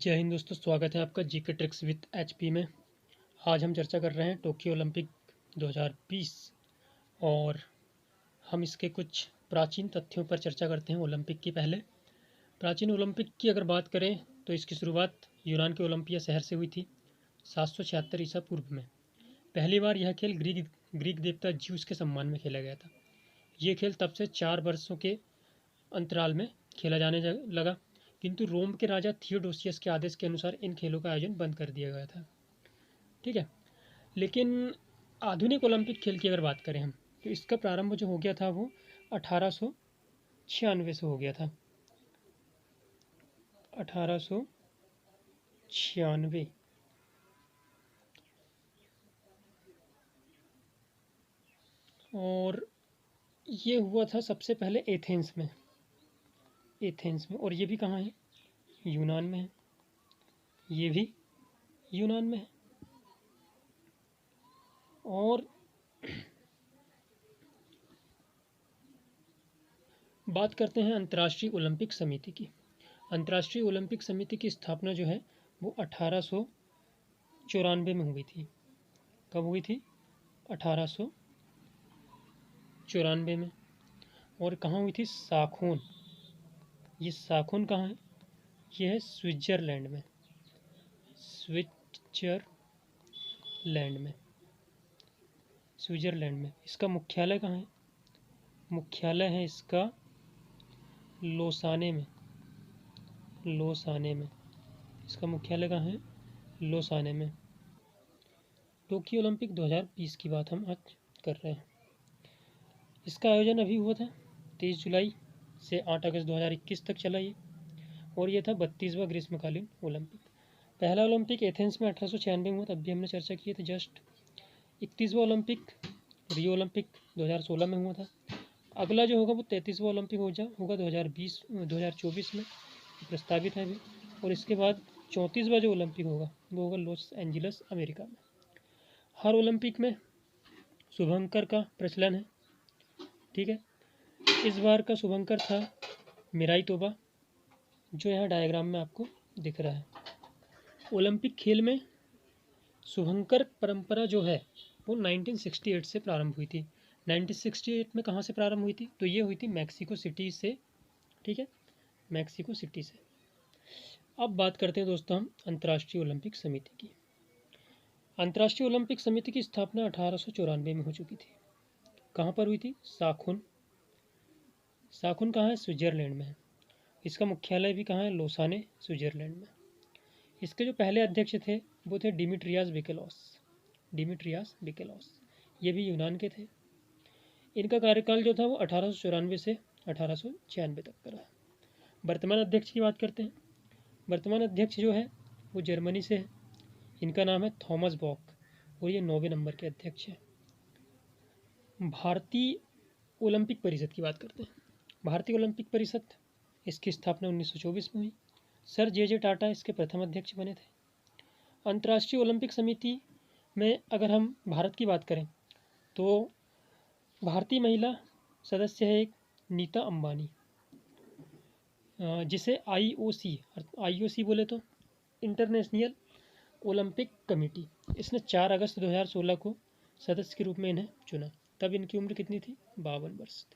जय हिंद दोस्तों, स्वागत है आपका जीके ट्रिक्स विद एचपी में। आज हम चर्चा कर रहे हैं टोक्यो ओलंपिक 2020 और हम इसके कुछ प्राचीन तथ्यों पर चर्चा करते हैं। ओलंपिक की पहले प्राचीन ओलंपिक की अगर बात करें तो इसकी शुरुआत यूनान के ओलंपिया शहर से हुई थी 776 ईसा पूर्व में। पहली बार यह खेल ग्रीक देवता ज्यूस के सम्मान में खेला गया था। ये खेल तब से 4 वर्षों के अंतराल में खेला जाने लगा, किंतु रोम के राजा थियोडोसियस के आदेश के अनुसार इन खेलों का आयोजन बंद कर दिया गया था। ठीक है, लेकिन आधुनिक ओलंपिक खेल की अगर बात करें हम तो इसका प्रारंभ जो हो गया था वो 1896 से हो गया था। 1896 और ये हुआ था सबसे पहले एथेंस में। और ये भी कहाँ है? यूनान में है। ये भी यूनान में है। और बात करते हैं अंतर्राष्ट्रीय ओलंपिक समिति की। अंतर्राष्ट्रीय ओलंपिक समिति की स्थापना जो है वो 1894 में हुई थी। कब हुई थी? 1894 में। और कहाँ हुई थी? साखोन। ये साखोन कहाँ है? ये है स्विट्जरलैंड में। स्विट्जरलैंड में। इसका मुख्यालय कहाँ है? मुख्यालय है इसका लोसाने में। इसका मुख्यालय कहाँ है? लोसाने में। टोक्यो ओलंपिक 2020 की बात हम आज कर रहे हैं। इसका आयोजन अभी हुआ था 23 जुलाई से 8 अगस्त 2021 तक चला ये, और ये था 32वां ग्रीष्मकालीन ओलंपिक। पहला ओलंपिक एथेंस में 1896 में हुआ, तब भी हमने चर्चा की थी जस्ट। 31वां ओलंपिक रियो ओलंपिक 2016 में हुआ था। अगला जो होगा वो 33वां ओलंपिक होगा 2024 में, प्रस्तावित है अभी। और इसके बाद 34वां जो ओलंपिक होगा वो होगा लॉस एंजलिस अमेरिका में। हर ओलंपिक में शुभंकर का प्रचलन है। ठीक है, इस बार का शुभंकर था मिराई तोबा, जो यहाँ डायग्राम में आपको दिख रहा है। ओलंपिक खेल में शुभंकर परंपरा जो है वो 1968 से प्रारंभ हुई थी। 1968 में कहाँ से प्रारंभ हुई थी? तो ये हुई थी मैक्सिको सिटी से। ठीक है, मैक्सिको सिटी से। अब बात करते हैं दोस्तों हम अंतर्राष्ट्रीय ओलंपिक समिति की। अंतर्राष्ट्रीय ओलंपिक समिति की स्थापना 1894 में हो चुकी थी। कहाँ पर हुई थी? साखुन कहाँ है? स्विट्जरलैंड में है। इसका मुख्यालय भी कहाँ है? लोसाने, स्विट्जरलैंड में। इसके जो पहले अध्यक्ष थे वो थे डिमिट्रियास बिकेलॉस। ये भी यूनान के थे। इनका कार्यकाल जो था वो 1894 से 1896 तक का रहा। वर्तमान अध्यक्ष की बात करते हैं। वर्तमान अध्यक्ष जो है वो जर्मनी से है। इनका नाम है थॉमस बॉक और ये 9वें नंबर के अध्यक्ष हैं। भारतीय ओलंपिक परिषद की बात करते हैं। भारतीय ओलंपिक परिषद, इसकी स्थापना 1924 में हुई। सर जे टाटा इसके प्रथम अध्यक्ष बने थे। अंतर्राष्ट्रीय ओलंपिक समिति में अगर हम भारत की बात करें तो भारतीय महिला सदस्य है एक नीता अंबानी, जिसे आईओसी बोले तो इंटरनेशनल ओलंपिक कमेटी, इसने 4 अगस्त 2016 को सदस्य के रूप में इन्हें चुना। तब इनकी उम्र कितनी थी? 52 वर्ष थी।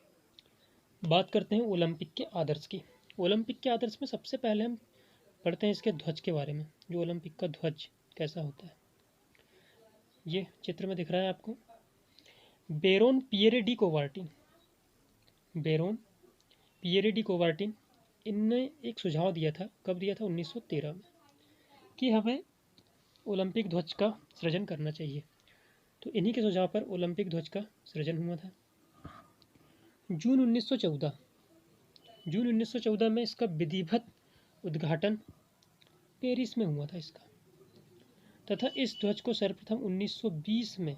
बात करते हैं ओलंपिक के आदर्श की। ओलंपिक के आदर्श में सबसे पहले हम पढ़ते हैं इसके ध्वज के बारे में। जो ओलंपिक का ध्वज कैसा होता है, ये चित्र में दिख रहा है आपको। बेरोन पियरे डी कोवार्टिन इनने एक सुझाव दिया था। कब दिया था? 1913 में, कि हमें ओलंपिक ध्वज का सृजन करना चाहिए। तो इन्हीं के सुझाव पर ओलंपिक ध्वज का सृजन हुआ था। जून 1914 में इसका विधिवत उद्घाटन पेरिस में हुआ था इसका, तथा इस ध्वज को सर्वप्रथम 1920 में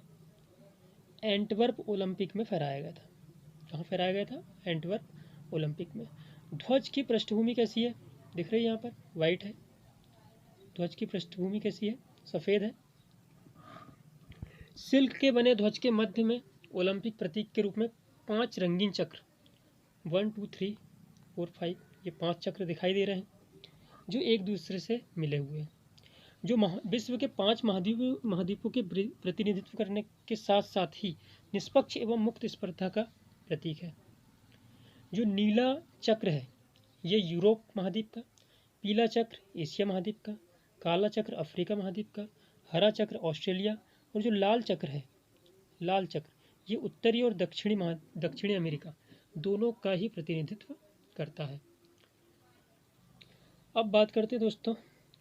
एंटवर्प ओलंपिक में फहराया गया था। कहाँ फहराया गया था? एंटवर्प ओलंपिक में। ध्वज की पृष्ठभूमि कैसी है? दिख रही है यहाँ पर, वाइट है। ध्वज की पृष्ठभूमि कैसी है? सफ़ेद है। सिल्क के बने ध्वज के मध्य में ओलंपिक प्रतीक के रूप में 5 रंगीन चक्र 1 2 3 4 5 ये 5 चक्र दिखाई दे रहे हैं। जो एक दूसरे से मिले हुए हैं, जो विश्व के 5 महाद्वीपों के प्रतिनिधित्व करने के साथ साथ ही निष्पक्ष एवं मुक्त स्पर्धा का प्रतीक है। जो नीला चक्र है ये यूरोप महाद्वीप का, पीला चक्र एशिया महाद्वीप का, काला चक्र अफ्रीका महाद्वीप का, हरा चक्र ऑस्ट्रेलिया, और जो लाल चक्र है, लाल चक्र ये उत्तरी और दक्षिणी अमेरिका दोनों का ही प्रतिनिधित्व करता है। अब बात करते हैं दोस्तों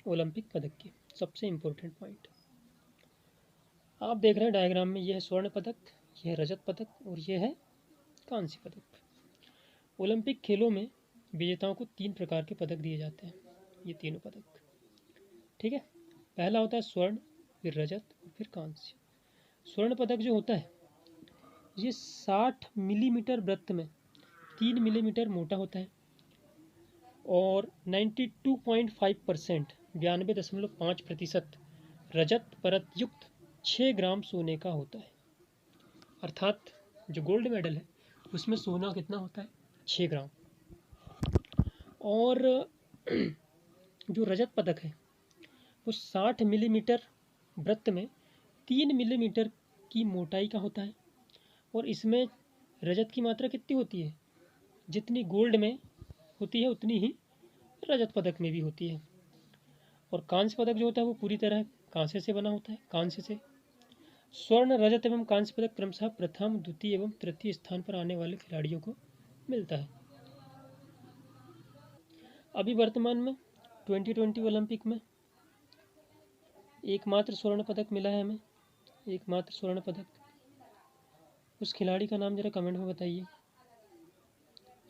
ओलंपिक पदक की। सबसे इम्पोर्टेंट पॉइंट आप देख रहे हैं डायग्राम में, यह है स्वर्ण पदक, यह है रजत पदक और यह है कांस्य पदक। ओलंपिक खेलों में विजेताओं को 3 प्रकार के पदक दिए जाते हैं, ये तीनों पदक, ठीक है। पहला होता है स्वर्ण, फिर रजत और फिर कांस्य। स्वर्ण पदक जो होता है ये 60 मिलीमीटर वृत्त में 3 मिलीमीटर मोटा होता है और 92.5% 92.5% रजत परत युक्त 6 ग्राम सोने का होता है। अर्थात जो गोल्ड मेडल है उसमें सोना कितना होता है, 6 ग्राम। और जो रजत पदक है वो 60 मिलीमीटर वृत्त में 3 मिलीमीटर की मोटाई का होता है और इसमें रजत की मात्रा कितनी होती है, जितनी गोल्ड में होती है उतनी ही रजत पदक में भी होती है। और कांस्य पदक जो होता है वो पूरी तरह कांसे से बना होता है, कांस्य से। स्वर्ण, रजत एवं कांस्य पदक क्रमशः प्रथम, द्वितीय एवं तृतीय स्थान पर आने वाले खिलाड़ियों को मिलता है। अभी वर्तमान में 2020 ओलंपिक में एकमात्र स्वर्ण पदक मिला है हमें, एकमात्र स्वर्ण पदक। उस खिलाड़ी का नाम जरा कमेंट में बताइए।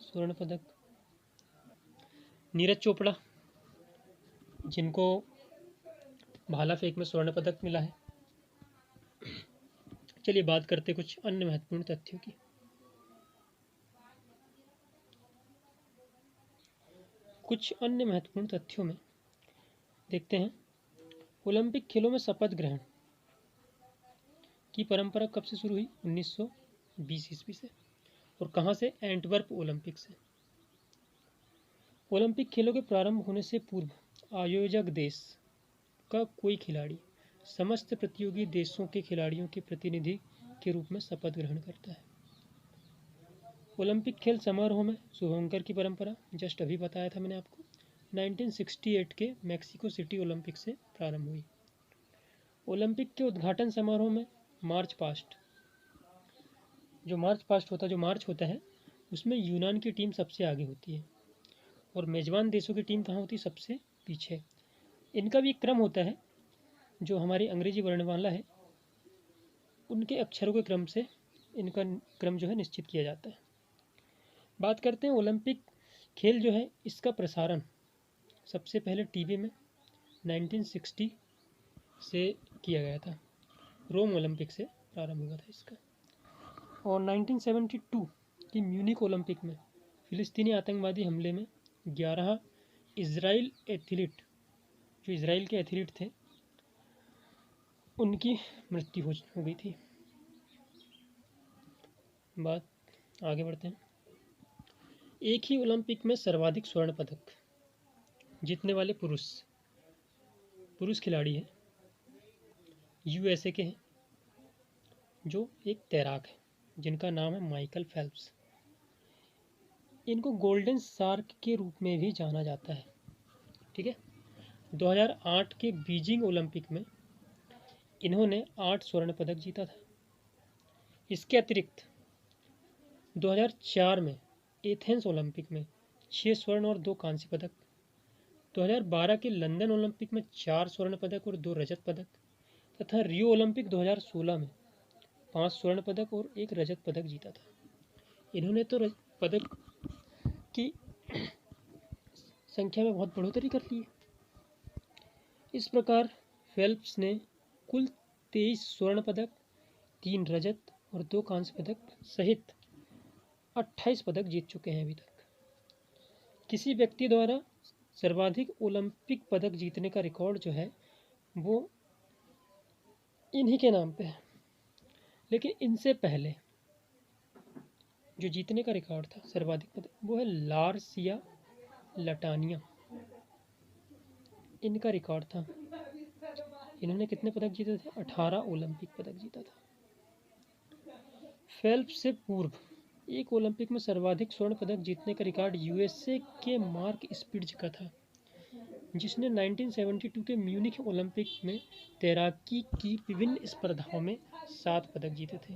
स्वर्ण पदक नीरज चोपड़ा, जिनको भाला फेंक में स्वर्ण पदक मिला है। चलिए बात करते कुछ अन्य महत्वपूर्ण तथ्यों की। कुछ अन्य महत्वपूर्ण तथ्यों में देखते हैं ओलंपिक खेलों में शपथ ग्रहण की परंपरा कब से शुरू हुई, 1920 ईस्वी से। और कहाँ से, एंटवर्प ओलंपिक से। ओलंपिक खेलों के प्रारंभ होने से पूर्व आयोजक देश का कोई खिलाड़ी समस्त प्रतियोगी देशों के खिलाड़ियों के प्रतिनिधि के रूप में शपथ ग्रहण करता है। ओलंपिक खेल समारोह में शुभंकर की परंपरा जस्ट अभी बताया था मैंने आपको, 1968 के मैक्सिको सिटी ओलंपिक से प्रारंभ हुई। ओलंपिक के उद्घाटन समारोह में मार्च पास्ट जो मार्च होता है उसमें यूनान की टीम सबसे आगे होती है और मेजबान देशों की टीम कहाँ होती है, सबसे पीछे। इनका भी एक क्रम होता है, जो हमारी अंग्रेजी वर्णमाला है उनके अक्षरों के क्रम से इनका क्रम जो है निश्चित किया जाता है। बात करते हैं ओलंपिक खेल जो है इसका प्रसारण सबसे पहले टीवी में 1960 से किया गया था, रोम ओलंपिक से प्रारंभ हुआ था इसका। और 1972 की म्यूनिक ओलंपिक में फिलिस्तीनी आतंकवादी हमले में 11 इजराइल एथलीट, जो इजराइल के एथलीट थे, उनकी मृत्यु हो गई थी। बात आगे बढ़ते हैं। एक ही ओलंपिक में सर्वाधिक स्वर्ण पदक जीतने वाले पुरुष खिलाड़ी हैं, यूएसए के हैं, जो एक तैराक है जिनका नाम है माइकल फेल्प्स। इनको गोल्डन शार्क के रूप में भी जाना जाता है, ठीक है। 2008 के बीजिंग ओलंपिक में इन्होंने 8 स्वर्ण पदक जीता था। इसके अतिरिक्त 2004 में एथेंस ओलंपिक में 6 स्वर्ण और 2 कांस्य पदक, 2012 के लंदन ओलंपिक में 4 स्वर्ण पदक और 2 रजत पदक, तथा रियो ओलंपिक 2016 में 5 स्वर्ण पदक और 1 रजत पदक जीता था। इन्होंने तो पदक की संख्या में बहुत बढ़ोतरी कर ली है। इस प्रकार फेल्प्स ने कुल 23 स्वर्ण पदक, 3 रजत और 2 कांस्य पदक सहित 28 पदक जीत चुके हैं अभी तक। किसी व्यक्ति द्वारा सर्वाधिक ओलंपिक पदक जीतने का रिकॉर्ड जो है वो इन्हीं के नाम पे है, लेकिन इनसे पहले जो जीतने का रिकॉर्ड था सर्वाधिक पदक वो है लार्सिया लटानिया। इनका रिकॉर्ड था। इन्होंने कितने पदक जीते थे? 18 ओलंपिक पदक जीता था। फेल्प्स से पूर्व एक ओलंपिक में सर्वाधिक स्वर्ण पदक जीतने का रिकॉर्ड यूएसए के मार्क स्पिट्ज का था, जिसने 1972 के म्यूनिख ओलंपिक में तैराकी की विभिन्न स्पर्धाओं में 7 पदक जीते थे।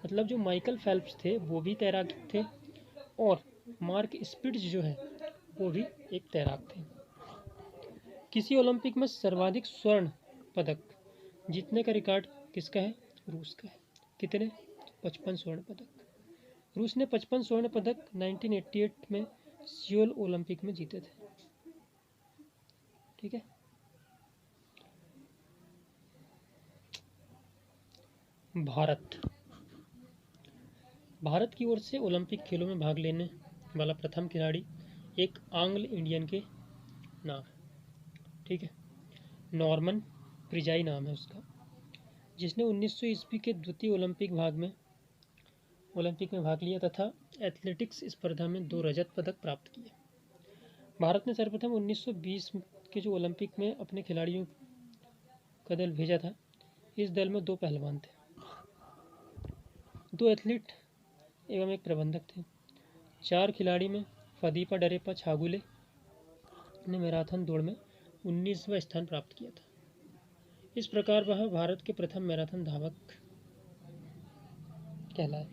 मतलब जो माइकल फेल्प्स थे वो भी तैराकी थे और मार्क स्पिट्ज जो है वो भी एक तैराक थे। किसी ओलंपिक में सर्वाधिक स्वर्ण पदक जीतने का रिकॉर्ड किसका है? रूस का है। कितने? 55 स्वर्ण पदक। रूस ने 55 स्वर्ण पदक 1988 में सियोल ओलंपिक में जीते थे। ठीक है। भारत की ओर से ओलंपिक खेलों में भाग लेने वाला प्रथम खिलाड़ी एक आंग्ल इंडियन के नाम, ठीक है, नॉर्मन प्रिजाई नाम है उसका, जिसने 1900 ईस्वी के द्वितीय ओलंपिक में भाग लिया तथा एथलेटिक्स स्पर्धा में 2 रजत पदक प्राप्त किए। भारत ने सर्वप्रथम 1920 के जो ओलंपिक में अपने खिलाड़ियों का दल भेजा था। इस दल में 2 पहलवान थे, 2 एथलीट एवं एक प्रबंधक थे। 4 खिलाड़ी में फदीपा डरेपा छागुले ने मैराथन दौड़ में 19वां स्थान प्राप्त किया था। इस प्रकार वह भारत के प्रथम मैराथन धावक कहलाए।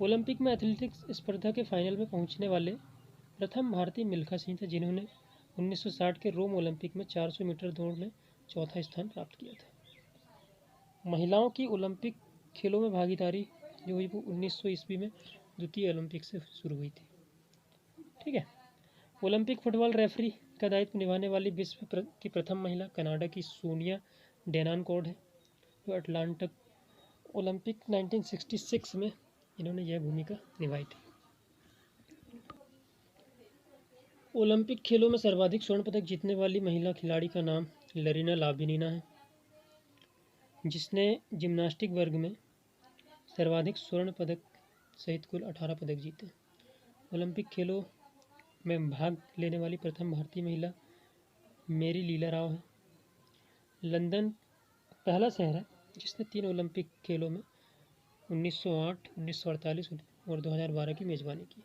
ओलंपिक में एथलेटिक्स स्पर्धा के फाइनल में पहुंचने वाले प्रथम भारतीय मिल्खा सिंह थे, जिन्होंने 1960 के रोम ओलंपिक में 400 मीटर दौड़ में 4था स्थान प्राप्त किया था। महिलाओं की ओलंपिक खेलों में भागीदारी जो हुई वो 1900 ईस्वी में द्वितीय ओलंपिक से शुरू हुई थी। ठीक है। ओलंपिक फुटबॉल रेफरी का दायित्व निभाने वाली विश्व की प्रथम महिला कनाडा की सोनिया डेनानकोर्ड है, जो अटलांटा ओलंपिक 1966 में इन्होंने यह भूमिका निभाई थी। ओलंपिक खेलों में सर्वाधिक स्वर्ण पदक जीतने वाली महिला खिलाड़ी का नाम लरीना लाबिनिना है, जिसने जिम्नास्टिक वर्ग में सर्वाधिक स्वर्ण पदक सहित कुल 18 पदक जीते। ओलंपिक खेलों में भाग लेने वाली प्रथम भारतीय महिला मेरी लीला राव है। लंदन पहला शहर है जिसने 3 ओलंपिक खेलों में 1908, 1948 और 2012 की मेजबानी की।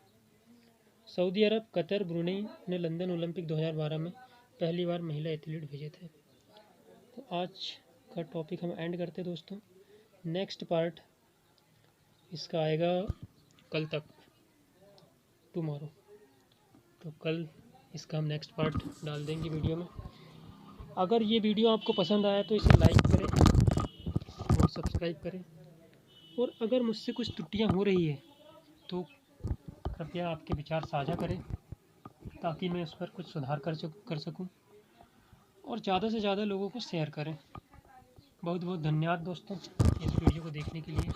सऊदी अरब, कतर, ब्रुनेई ने लंदन ओलंपिक 2012 में पहली बार महिला एथलीट भेजे थे। तो आज का टॉपिक हम एंड करते दोस्तों। नेक्स्ट पार्ट इसका आएगा कल तक, टुमारो। तो कल इसका हम नेक्स्ट पार्ट डाल देंगे वीडियो में। अगर ये वीडियो आपको पसंद आया तो इसे लाइक करें और सब्सक्राइब करें, और अगर मुझसे कुछ त्रुटियां हो रही है तो कृपया आपके विचार साझा करें ताकि मैं उस पर कुछ सुधार कर सकूं, और ज़्यादा से ज़्यादा लोगों को शेयर करें। बहुत बहुत धन्यवाद दोस्तों इस वीडियो को देखने के लिए।